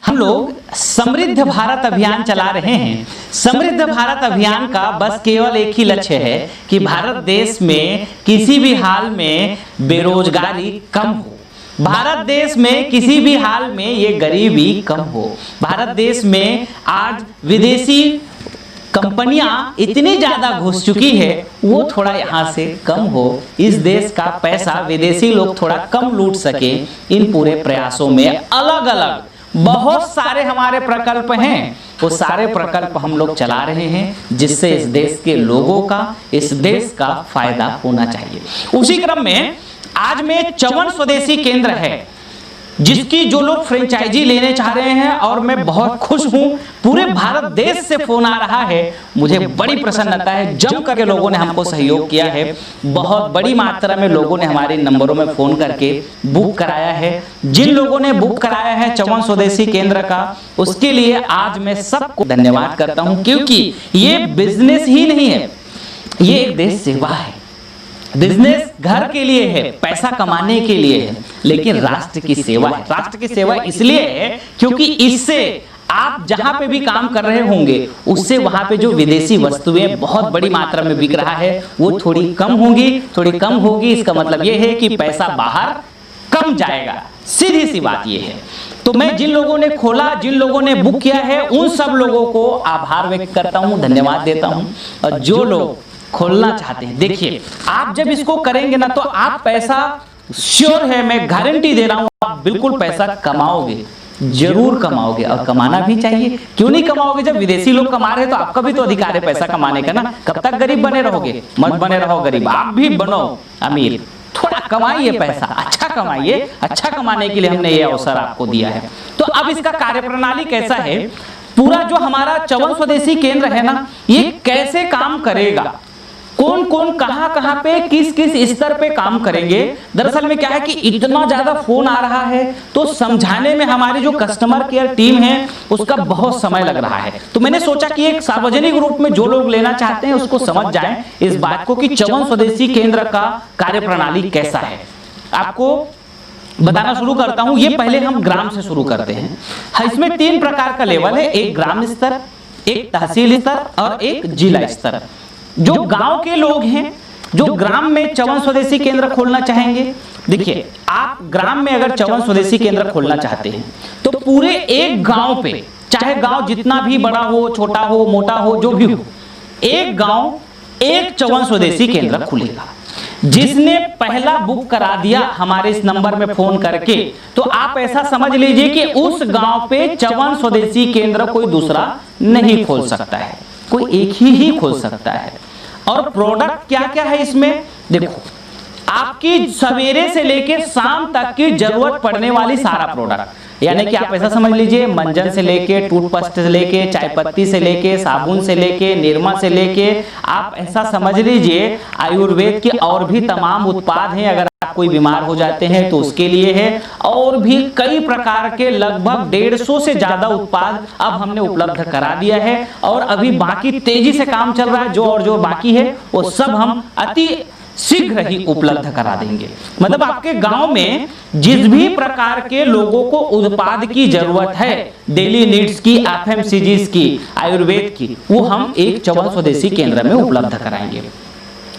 हम लोग समृद्ध भारत अभियान चला रहे हैं। समृद्ध भारत अभियान का बस केवल एक ही लक्ष्य है कि भारत देश में किसी भी हाल में बेरोजगारी कम हो, भारत देश में किसी भी हाल में ये गरीबी कम हो, भारत देश में आज विदेशी कंपनियां इतनी ज्यादा घुस चुकी है वो थोड़ा यहाँ से कम हो, इस देश का पैसा विदेशी लोग थोड़ा कम लूट सके। इन पूरे प्रयासों में अलग अलग बहुत सारे हमारे प्रकल्प हैं, वो सारे प्रकल्प हम लोग चला रहे हैं जिससे इस देश के लोगों का, इस देश का फायदा होना चाहिए। उसी क्रम में आज में चवन स्वदेशी केंद्र है जिसकी जो लोग फ्रेंचाइजी लेने चाह रहे हैं, और मैं बहुत खुश हूं, पूरे भारत देश से फोन आ रहा है, मुझे बड़ी प्रसन्नता है। जम करके लोगों ने हमको सहयोग किया है, बहुत बड़ी मात्रा में लोगों ने हमारे नंबरों में फोन करके बुक कराया है। जिन लोगों ने बुक कराया है चवन स्वदेशी केंद्र का, उसके लिए आज मैं सबको धन्यवाद करता हूं, क्योंकि ये बिजनेस ही नहीं है, ये एक देश सेवा है। बिजनेस घर के लिए है, पैसा कमाने के लिए है, लेकिन राष्ट्र की सेवा है। राष्ट्र की सेवा इसलिए है क्योंकि इससे आप जहां पे भी काम कर रहे होंगे उससे वहां पे जो विदेशी वस्तुएं बहुत बड़ी मात्रा में बिक रहा है वो थोड़ी कम होंगी, थोड़ी कम होगी। इसका मतलब ये है कि पैसा बाहर कम जाएगा, सीधी सी बात ये है। तो मैं जिन लोगों ने खोला, जिन लोगों ने बुक किया है, उन सब लोगों को आभार व्यक्त करता हूं, धन्यवाद देता हूं। और जो लोग खोलना चाहते हैं, देखिए आप जब इसको करेंगे ना तो आप पैसा, श्योर है, मैं गारंटी दे रहा हूं, आप बिल्कुल पैसा कमाओगे, जरूर कमाओगे। और कमाना भी चाहिए, क्यों नहीं कमाओगे? जब विदेशी लोग कमा रहे हैं तो आपका भी तो अधिकार है पैसा कमाने का ना। कब तक गरीब बने रहोगे? मत बने रहो गरीब, आप भी बनो अमीर। थोड़ा कमाइए पैसा, अच्छा कमाइए। अच्छा कमाने के लिए हमने ये अवसर आपको दिया है। तो अब इसका कार्यप्रणाली कैसा है, पूरा जो हमारा चवन स्वदेशी केंद्र है ना, ये कैसे काम करेगा, कौन कौन कहां कहां पे किस किस स्तर पे काम करेंगे। दरअसल में क्या है कि इतना ज्यादा फोन आ रहा है तो समझाने में हमारी जो कस्टमर केयर टीम है उसका बहुत समय लग रहा है। तो मैंने सोचा कि एक सार्वजनिक रूप में जो लोग लेना चाहते हैं उसको समझ जाएं इस बात को कि चवन स्वदेशी केंद्र का कार्यप्रणाली कैसा है। आपको बताना शुरू करता हूं। ये पहले हम ग्राम से शुरू करते हैं। इसमें 3 प्रकार का लेवल है, एक ग्राम स्तर, एक तहसील स्तर और एक जिला स्तर। जो गांव के लोग हैं, जो ग्राम में चवन स्वदेशी केंद्र खोलना चाहेंगे, देखिए आप ग्राम में अगर चवन स्वदेशी केंद्र खोलना चाहते हैं तो पूरे एक गांव पे, चाहे गांव जितना भी बड़ा हो, छोटा हो, मोटा हो, जो भी हो, एक गांव एक चवन स्वदेशी केंद्र खुलेगा। जिसने पहला बुक करा दिया हमारे इस नंबर में फोन करके, तो आप ऐसा समझ लीजिए कि उस गांव पे चवन स्वदेशी केंद्र कोई दूसरा नहीं खोल सकता है, कोई एक ही खोल सकता है। और प्रोडक्ट क्या क्या है इसमें, देखो आपकी सवेरे से लेकर शाम तक की जरूरत पड़ने वाली सारा प्रोडक्ट, यानी कि आप ऐसा समझ लीजिए मंजन से लेके, टूथपेस्ट से लेके, चाय पत्ती से लेके, साबुन से लेके, निरमा से लेके, आप ऐसा समझ लीजिए आयुर्वेद के और भी तमाम उत्पाद हैं। अगर आप कोई बीमार हो जाते हैं तो उसके लिए है, और भी कई प्रकार के लगभग 150 से ज्यादा उत्पाद अब हमने उपलब्ध करा दिया है। और अभी बाकी तेजी से काम चल रहा है, जो बाकी है वो सब हम अति शीघ्र ही उपलब्ध करा देंगे। मतलब आपके गांव में जिस भी प्रकार के लोगों को उत्पाद की जरूरत है, डेली नीड्स की, एफएमसीजीज की, आयुर्वेद की, वो हम एक चवन स्वदेशी केंद्र में उपलब्ध कराएंगे।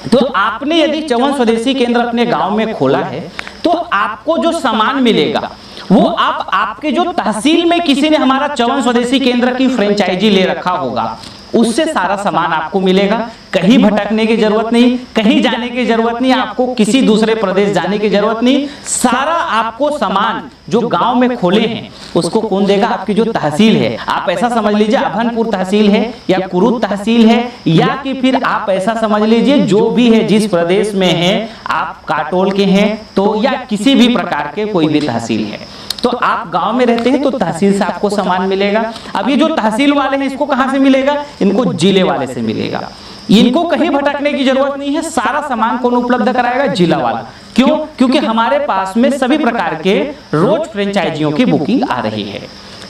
तो आपने यदि चवन स्वदेशी केंद्र अपने गांव में खोला है तो आपको जो सामान मिलेगा वो आपके जो तहसील में किसी ने हमारा चवन स्वदेशी केंद्र की फ्रेंचाइजी ले रखा होगा उससे सारा सामान आपको मिलेगा। कहीं भटकने की जरूरत नहीं, कहीं जाने की जरूरत नहीं, आपको किसी दूसरे प्रदेश जाने की जरूरत नहीं। सारा आपको सामान जो गांव में खोले हैं उसको कौन देगा, आपकी जो तहसील है। आप ऐसा समझ लीजिए अभनपुर तहसील है या कुरुद तहसील है, या कि फिर आप ऐसा समझ लीजिए जो भी है, जिस प्रदेश में है, आप काटोल के हैं तो, या किसी भी प्रकार के कोई भी तहसील है, तो आप गांव में रहते हैं तो तहसील से आपको सामान मिलेगा। अब ये जो तहसील वाले हैं इसको कहां से मिलेगा, इनको जिले वाले से मिलेगा। इनको कहीं भटकने की जरूरत नहीं है, सारा सामान कौन उपलब्ध कराएगा, जिला वाला। क्यों? क्योंकि हमारे पास में सभी प्रकार के रोज फ्रेंचाइजियों की बुकिंग आ रही है।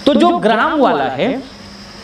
तो जो ग्राम वाला है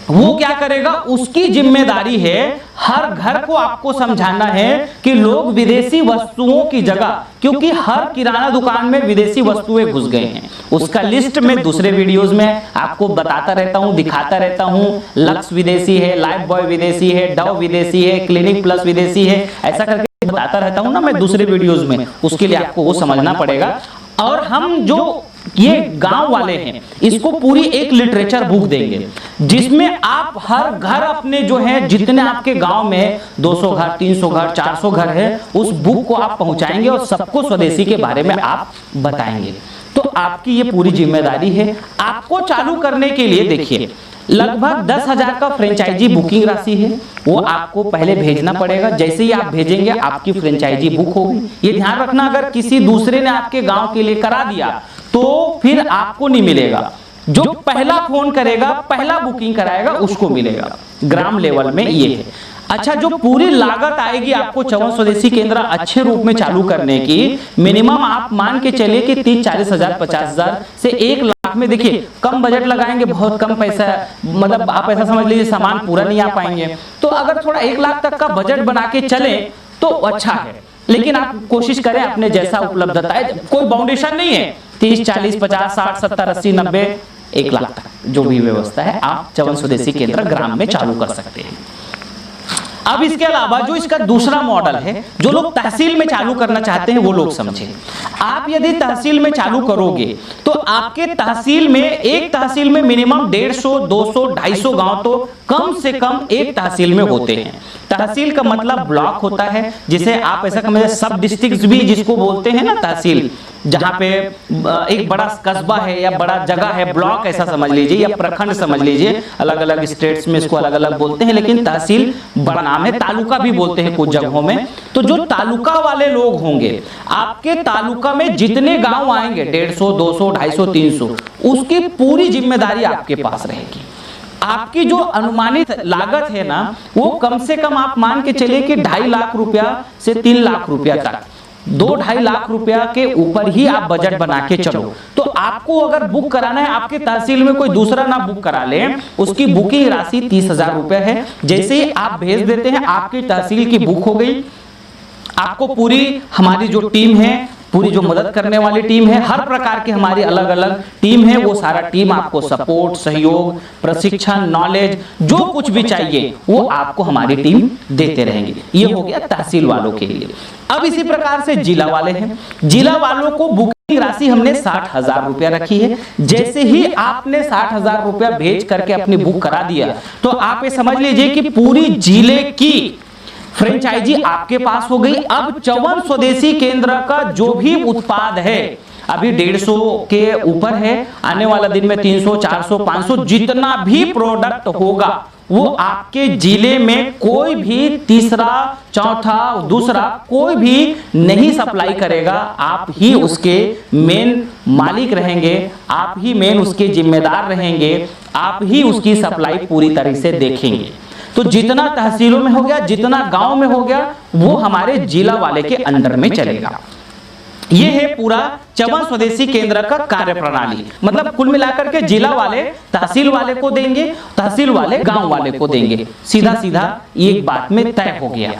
वो क्या करेगा, उसकी जिम्मेदारी है हर घर को आपको समझाना है कि लोग विदेशी वस्तुओं की जगह, क्योंकि हर किराना दुकान में विदेशी वस्तुएं घुस गए हैं, उसका लिस्ट में दूसरे वीडियोस में आपको बताता रहता हूं, दिखाता रहता हूं। लक्स विदेशी है, लाइफ बॉय विदेशी है, डव विदेशी है, क्लिनिक प्लस विदेशी है, ऐसा करके बताता रहता हूं ना मैं दूसरे वीडियोस में। उसके लिए आपको वो समझना पड़ेगा। और हम जो ये गांव वाले हैं, इसको पूरी एक लिटरेचर बुक देंगे जिसमें आप हर घर अपने जो है, जितने आपके गांव में 200 घर, 300 घर, 400 घर है, उस बुक को आप पहुंचाएंगे और सबको स्वदेशी के बारे में आप बताएंगे। तो आपकी ये पूरी जिम्मेदारी है। आपको चालू करने के लिए देखिए लगभग 10,000 का फ्रेंचाइजी बुकिंग राशि है, वो आपको पहले भेजना पड़ेगा। जैसे ही आप भेजेंगे आपकी फ्रेंचाइजी बुक होगी। ये ध्यान रखना, अगर किसी दूसरे ने आपके गांव के लिए करा दिया तो फिर आपको नहीं मिलेगा। जो पहला फोन करेगा, पहला बुकिंग कराएगा, उसको मिलेगा। ग्राम लेवल में ये है। अच्छा, जो पूरी लागत आएगी आपको चवन स्वदेशी केंद्र अच्छे रूप में चालू करने की, मिनिमम आप मान के चलिए कि 30-40 हजार, 50,000 से 1 लाख में। देखिए कम बजट लगाएंगे, बहुत कम पैसा, मतलब आप ऐसा समझ लीजिए सामान पूरा नहीं आ पाएंगे। तो अगर थोड़ा 1 लाख तक का बजट बना के चले तो अच्छा है, लेकिन आप कोशिश करें अपने जैसा उपलब्धता है, कोई बाउंडेशन नहीं है। 30, 40, 50, 60, 70, 80, 90, 1 लाख तक जो भी व्यवस्था है आप चवन स्वदेशी केंद्र ग्राम में चालू कर सकते हैं। अब इसके अलावा जो इसका दूसरा मॉडल है, जो लोग तहसील में चालू करना चाहते हैं वो लोग समझें। आप यदि तहसील में चालू करोगे तो आपके तहसील में, एक तहसील में मिनिमम 150, 200, 250 गांव तो कम से कम एक तहसील में होते हैं। तहसील का मतलब ब्लॉक होता है, जिसे आप ऐसा समझिए सब डिस्ट्रिक्ट भी जिसको बोलते हैं ना तहसील, जहां पे एक बड़ा कस्बा है या बड़ा जगह है, ब्लॉक ऐसा समझ लीजिए या प्रखंड समझ लीजिए। अलग अलग स्टेट्स में इसको अलग अलग बोलते हैं, लेकिन तहसील बड़ा नाम है। तालुका भी बोलते हैं कुछ जगहों में। तो जो तालुका वाले लोग होंगे, आपके तालुका में जितने गांव आएंगे 150, 200, 250, 300, उसकी पूरी जिम्मेदारी आपके पास रहेगी। आपकी जो अनुमानित लागत है ना, वो कम से कम आप मान के चलिए कि 2.5 लाख रुपया से 3 लाख रुपया तक, 2-2.5 लाख रुपया के ऊपर ही आप बजट बना के चलो। तो आपको अगर बुक कराना है, आपके तहसील में कोई दूसरा ना बुक करा ले, उसकी बुकिंग राशि 30,000 रुपया है। जैसे ही आप भेज देते हैं आपकी तहसील की बुक हो गई। आपको पूरी हमारी जो टीम है, पूरी जो मदद करने वाली टीम है, हर प्रकार की हमारी अलग अलग टीम है, वो सारा टीम आपको सपोर्ट, सहयोग, प्रशिक्षण, नॉलेज, जो कुछ भी चाहिए वो आपको हमारी टीम देते रहेंगे। ये हो गया तहसील वालों के लिए। अब इसी प्रकार से जिला वाले हैं। जिला वालों को बुकिंग राशि हमने 60,000 रुपया रखी है। जैसे ही आपने 60,000 रुपया भेज करके अपनी बुक करा दिया तो आप ये समझ लीजिए कि पूरी जिले की फ्रेंचाइजी आपके पास हो गई। अब चवन स्वदेशी केंद्र का जो भी उत्पाद है, अभी 150 के ऊपर है, आने वाला दिन में 300, 400, 500, जितना भी प्रोडक्ट होगा वो आपके जिले में कोई भी तीसरा, चौथा, दूसरा कोई भी नहीं सप्लाई करेगा। आप ही उसके मेन मालिक रहेंगे, आप ही मेन उसके जिम्मेदार रहेंगे, आप ही उसकी सप्लाई पूरी तरह से देखेंगे। तो जितना तहसीलों में हो गया, जितना गांव में हो गया, वो हमारे जिला वाले के अंडर में चलेगा। ये है पूरा चवन स्वदेशी केंद्र का कार्य प्रणाली। मतलब कुल मिलाकर के जिला वाले तहसील वाले को देंगे, तहसील वाले गांव वाले को देंगे। सीधा सीधा एक बात में तय हो गया।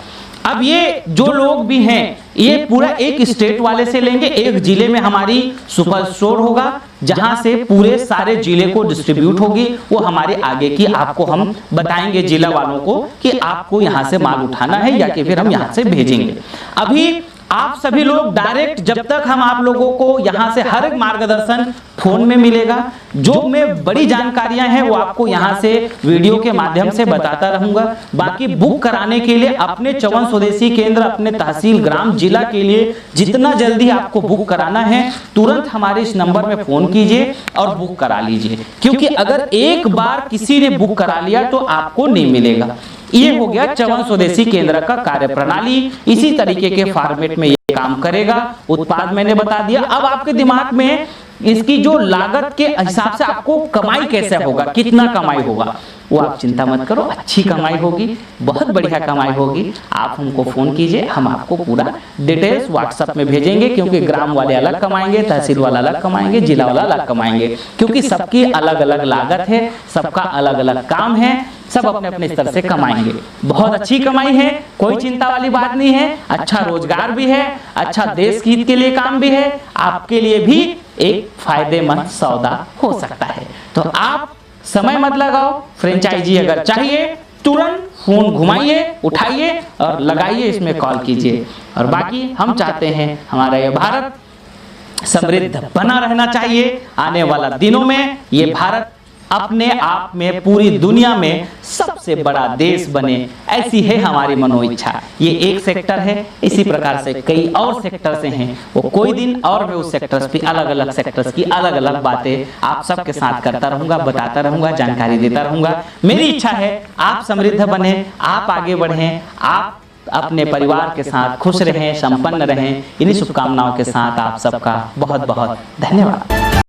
अब ये जो लोग भी हैं, ये पूरा एक स्टेट वाले से लेंगे। एक जिले में हमारी सुपर स्टोर होगा, जहां से पूरे सारे जिले को डिस्ट्रीब्यूट होगी। वो हमारे आगे की आपको हम बताएंगे जिला वालों को कि आपको यहां से माल उठाना है या कि फिर हम यहां से भेजेंगे। अभी आप सभी लोग डायरेक्ट, जब तक हम आप लोगों को यहां से हर एक मार्गदर्शन फोन में मिलेगा, जो मैं बड़ी जानकारियां हैं वो आपको यहां से वीडियो के माध्यम से बताता रहूंगा। बाकी बुक कराने के लिए अपने चवन स्वदेशी केंद्र, अपने तहसील, ग्राम, जिला के लिए जितना जल्दी आपको बुक कराना है, तुरंत हमारे इस नंबर में फोन कीजिए और बुक करा लीजिए। क्योंकि अगर एक बार किसी ने बुक करा लिया तो आपको नहीं मिलेगा। ये हो गया चवन स्वदेशी केंद्र का कार्य प्रणाली। इसी तरीके के फॉर्मेट में ये काम करेगा। उत्पाद मैंने बता दिया। अब आपके दिमाग में इसकी जो लागत के हिसाब से आपको कमाई कैसे होगा, कितना कमाई होगा, वो आप चिंता मत करो, अच्छी कमाई होगी, बहुत बढ़िया कमाई होगी। आप हमको फ़ोन कीजिए, हम आपको पूरा डिटेल्स व्हाट्सएप में भेजेंगे, क्योंकि ग्राम वाले अलग कमाएंगे, तहसील वाला अलग कमाएंगे, जिला वाला अलग कमाएंगे, क्योंकि सबकी अलग अलग लागत है, सबका अलग अलग काम है, सब अपने अपने स्तर से कमाएंगे। बहुत अच्छी कमाई है, कोई चिंता वाली बात नहीं है, अच्छा रोजगार भी है, अच्छा देश हित के लिए काम भी है, आपके लिए भी एक फायदेमंद सौदा हो सकता है। तो आप समय मत लगाओ, फ्रेंचाइजी अगर चाहिए तुरंत फोन घुमाइए, उठाइए और लगाइए, इसमें कॉल कीजिए। और बाकी हम चाहते हैं हमारा ये भारत समृद्ध बना रहना चाहिए। आने वाला दिनों में ये भारत अपने आप में पूरी दुनिया में सबसे बड़ा देश बने, ऐसी है हमारी मनोइच्छा। ये एक सेक्टर है, इसी प्रकार से कई और सेक्टर से हैं। वो कोई दिन और मैं उस सेक्टर्स पे अलग अलग सेक्टर्स की अलग अलग बातें आप सबके साथ करता रहूंगा, बताता रहूंगा, जानकारी देता रहूंगा। मेरी इच्छा है आप समृद्ध बने, आप आगे बढ़ें, आप अपने परिवार के साथ खुश रहें, संपन्न रहें। इन्हीं शुभकामनाओं के साथ आप सबका बहुत बहुत धन्यवाद।